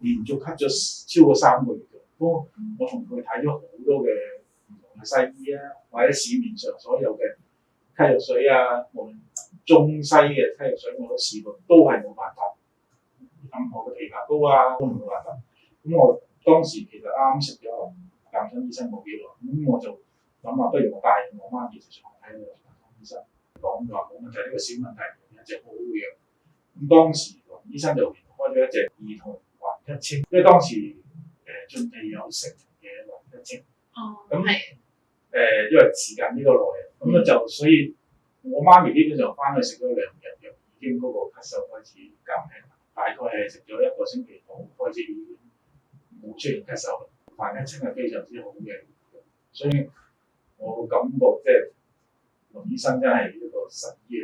連續咳咗超過3個月嘅。不過我同佢睇咗好多嘅唔同嘅西醫啊，或者市面上所有嘅咳藥水啊，無論中西嘅咳藥水我都試過，都係冇辦法。任何嘅枇杷膏啊都冇辦法。咁我當時其實啱啱食咗癌症醫生冇幾耐，咁我就諗下，不如我帶我媽咪就上去睇個癌症醫生，講話冇問題，呢個小問題，一隻好好嘅藥。咁當時醫生就開咗一隻兒童環吉清，因為當時仲未有成嘅環吉清。咁因為時間呢個耐，咁咧就所以我媽咪基本上翻去食咗2日藥，已經嗰個咳嗽開始減輕。大概係食咗1個星期到，開始已經冇出現咳嗽。環吉清係非常之好嘅，所以我感覺即係林醫生真係一個神醫。